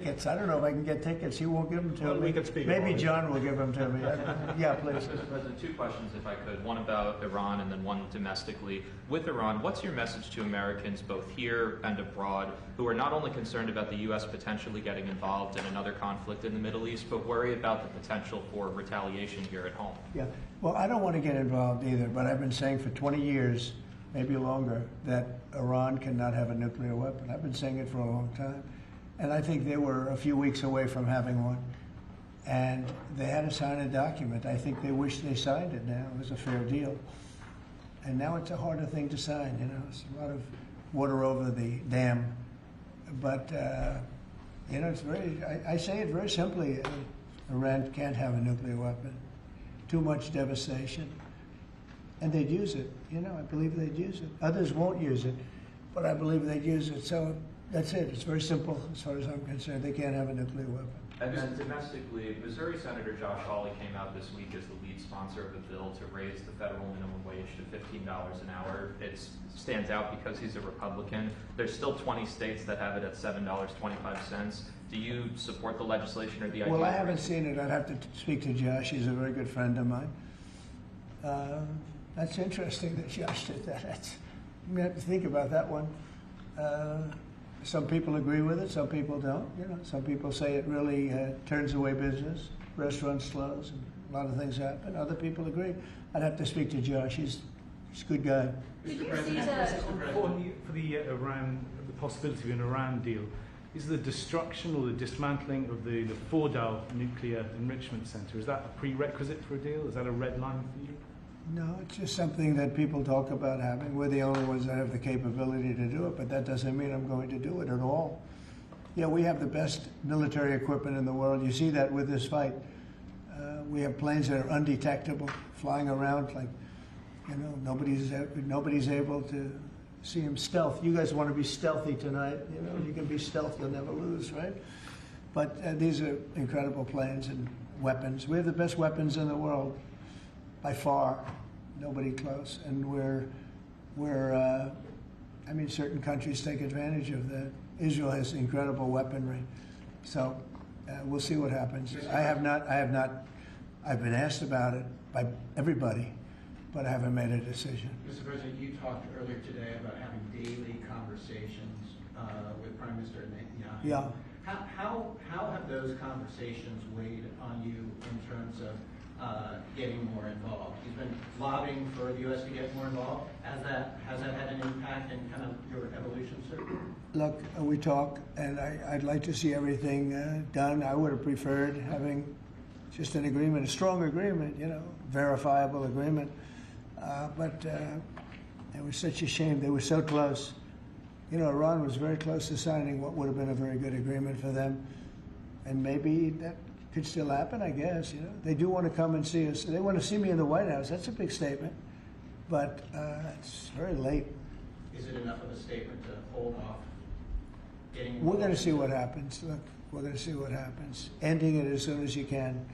tickets. I don't know if I can get tickets. He won't give them to me. We could speak Maybe about it. John will give them to me. Yeah, please. Mr. President, two questions, if I could. One about Iran and then one domestically. With Iran, what's your message to Americans both here and abroad who are not only concerned about the U.S. potentially getting involved in another conflict in the Middle East, but worry about the potential for retaliation here at home? Yeah. Well, I don't want to get involved either, but I've been saying for 20 years, maybe longer, that Iran cannot have a nuclear weapon. I've been saying it for a long time. And I think they were a few weeks away from having one. And they had to sign a document. I think they wish they signed it now. It was a fair deal. And now it's a harder thing to sign, you know. It's a lot of water over the dam. But, you know, it's very, I say it very simply. Iran can't have a nuclear weapon. Too much devastation. And they'd use it. You know, I believe they'd use it. Others won't use it, but I believe they'd use it. So that's it. It's very simple as far as I'm concerned. They can't have a nuclear weapon. And then domestically, Missouri Senator Josh Hawley came out this week as the lead sponsor of a bill to raise the federal minimum wage to $15 an hour. It stands out because he's a Republican. There's still 20 states that have it at $7.25. Do you support the legislation or the idea? Well, I haven't seen it. I'd have to speak to Josh. He's a very good friend of mine. That's interesting that Josh did that. I'm going to have to think about that one. Some people agree with it, some people don't. You know, some people say it really turns away business. Restaurants close, and a lot of things happen. Other people agree. I'd have to speak to Josh. He's a good guy. Mr. President, For the Iran, the possibility of an Iran deal, is the destruction or the dismantling of the Fordow nuclear enrichment center, is that a prerequisite for a deal? Is that a red line for you? No, it's just something that people talk about having. We're the only ones that have the capability to do it, but that doesn't mean I'm going to do it at all. Yeah, we have the best military equipment in the world. You see that with this fight. We have planes that are undetectable, flying around like, you know, nobody's able to see them stealth. You guys want to be stealthy tonight. You know, you can be stealth, you'll never lose, right? But these are incredible planes and weapons. We have the best weapons in the world. By far, nobody close, and I mean, certain countries take advantage of that. Israel has incredible weaponry, so we'll see what happens. I've been asked about it by everybody, but I haven't made a decision. Mr. President, you talked earlier today about having daily conversations with Prime Minister Netanyahu. Yeah. How have those conversations weighed on you in terms of getting more involved? He's been lobbying for the U.S. to get more involved. Has that had an impact in kind of your evolution, sir? Look, we talk, and I'd like to see everything done. I would have preferred having just an agreement, a strong agreement, you know, verifiable agreement. But it was such a shame. They were so close. You know, Iran was very close to signing what would have been a very good agreement for them. And maybe that could still happen, I guess. You know, they do want to come and see us. They want to see me in the White House. That's a big statement, but it's very late. Is it enough of a statement to hold off getting? We're going to see what happens. Look, we're going to see what happens. Ending it as soon as you can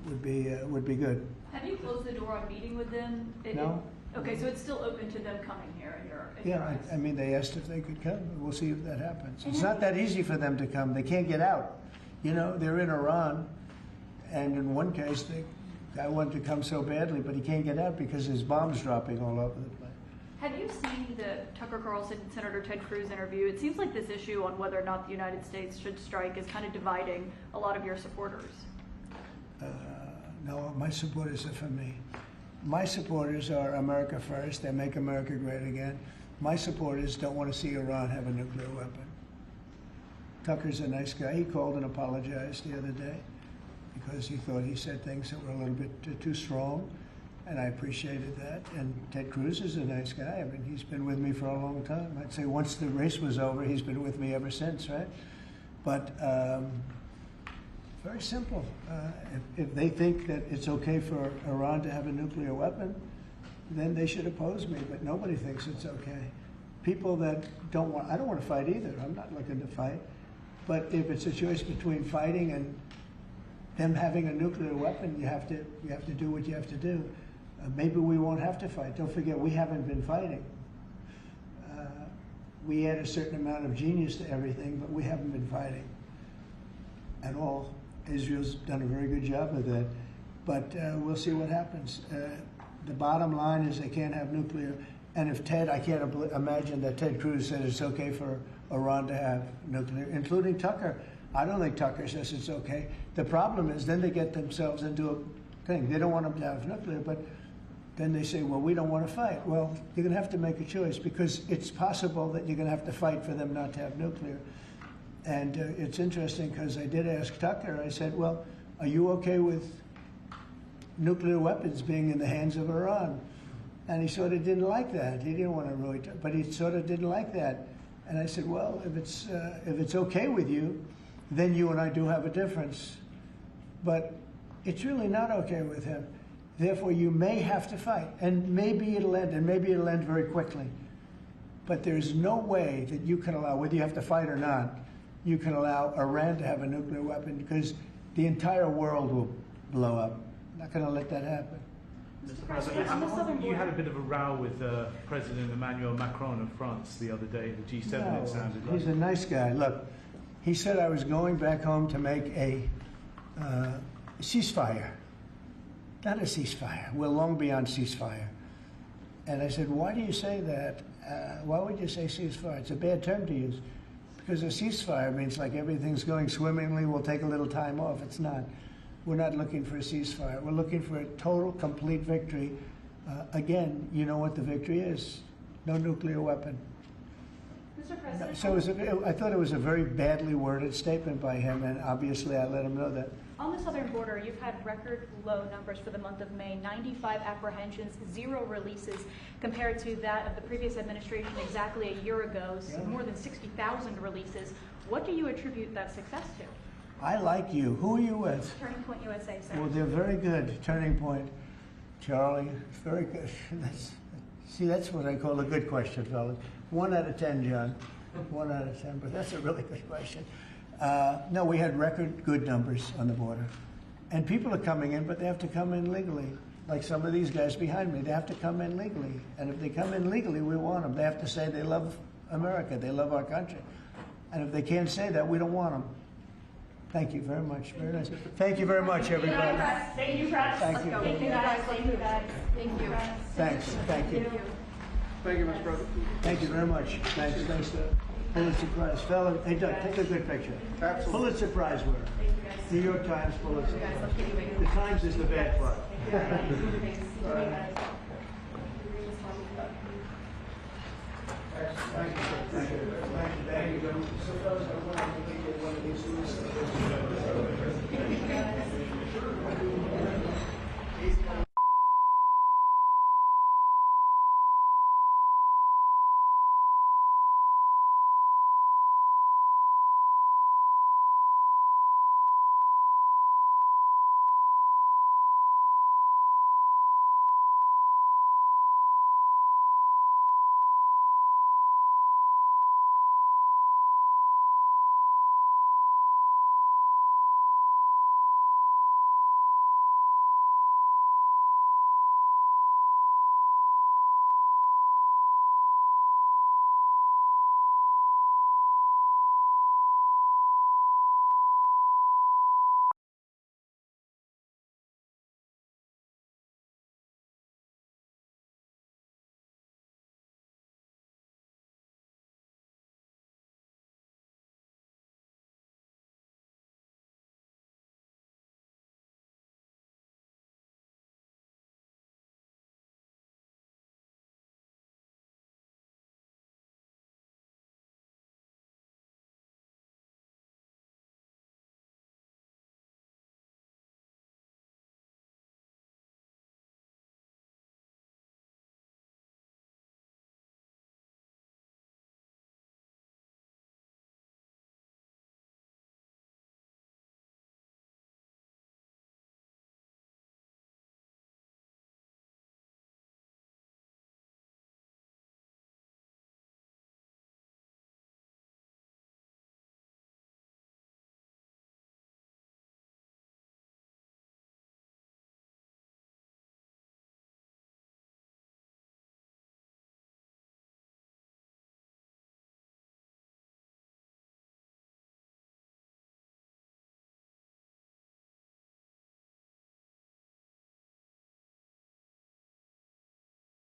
would be good. Have you closed the door on meeting with them? No. Okay, so it's still open to them coming here in your Yeah, eyes. I mean, they asked if they could come. We'll see if that happens. It's not that easy for them to come. They can't get out. You know, they're in Iran, and in one case, the guy wanted to come so badly, but he can't get out because there's bombs dropping all over the place. Have you seen the Tucker Carlson and Senator Ted Cruz interview? It seems like this issue on whether or not the United States should strike is kind of dividing a lot of your supporters. No, my supporters are for me. My supporters are America first. They make America great again. My supporters don't want to see Iran have a nuclear weapon. Tucker's a nice guy. He called and apologized the other day because he thought he said things that were a little bit too strong, and I appreciated that. And Ted Cruz is a nice guy. I mean, he's been with me for a long time. I'd say once the race was over, he's been with me ever since, right? But very simple. If they think that it's okay for Iran to have a nuclear weapon, then they should oppose me, but nobody thinks it's okay. People that don't want, I don't want to fight either. I'm not looking to fight. But if it's a choice between fighting and them having a nuclear weapon, you have to do what you have to do. Maybe we won't have to fight. Don't forget, we haven't been fighting. We add a certain amount of genius to everything, but we haven't been fighting. at all. Israel's done a very good job of that. But we'll see what happens. The bottom line is they can't have nuclear. And if I can't imagine that Ted Cruz said it's okay for Iran to have nuclear, including Tucker. I don't think Tucker says it's okay. The problem is then they get themselves into a thing. They don't want them to have nuclear, but then they say, well, we don't want to fight. Well, you're going to have to make a choice because it's possible that you're going to have to fight for them not to have nuclear. And it's interesting because I did ask Tucker, I said, well, are you okay with nuclear weapons being in the hands of Iran? And he sort of didn't like that. He didn't want to really, but he sort of didn't like that. And I said, well, if it's okay with you, then you and I do have a difference. But it's really not okay with him. Therefore, you may have to fight, and maybe it'll end, and maybe it'll end very quickly. But there's no way that you can allow, whether you have to fight or not, you can allow Iran to have a nuclear weapon because the entire world will blow up. I'm not going to let that happen. Mr. President, you had a bit of a row with President Emmanuel Macron of France the other day at the G7, No, it sounded like. he's a nice guy. Look, he said I was going back home to make a ceasefire. Not a ceasefire. We're long beyond ceasefire. And I said, why do you say that? Why would you say ceasefire? It's a bad term to use. Because a ceasefire means like everything's going swimmingly, we'll take a little time off. It's not. We're not looking for a ceasefire. We're looking for a total, complete victory. Again, you know what the victory is. No nuclear weapon. Mr. President. So I thought it was a very badly worded statement by him, and obviously I let him know that. On the southern border, you've had record low numbers for the month of May, 95 apprehensions, 0 releases, compared to that of the previous administration exactly a year ago, Yeah. more than 60,000 releases. What do you attribute that success to? I like you. Who are you with? Turning Point USA, sir. Well, they're very good. Turning Point. Charlie, very good. That's what I call a good question, fellas. 1 out of 10, John. 1 out of 10, but that's a really good question. No, we had record good numbers on the border. And people are coming in, but they have to come in legally. Like some of these guys behind me, they have to come in legally. And if they come in legally, we want them. They have to say they love America, they love our country. And if they can't say that, we don't want them. Thank you very much. Very nice. Thank you very much, everybody. Thank you, press. Thank you. Thank you, guys. Thank you, guys. Thank you. Thanks. Thank you. Thank you, Mr. President. Thank you very much. Thanks. Thanks. Pulitzer Prize. Fella, hey, Doug, take a good picture. Absolutely. Pulitzer Prize winner. New York Times Pulitzer Prize. The Times is the bad part. Thank you. Thank you. Thank you. Thank you. So, fellas,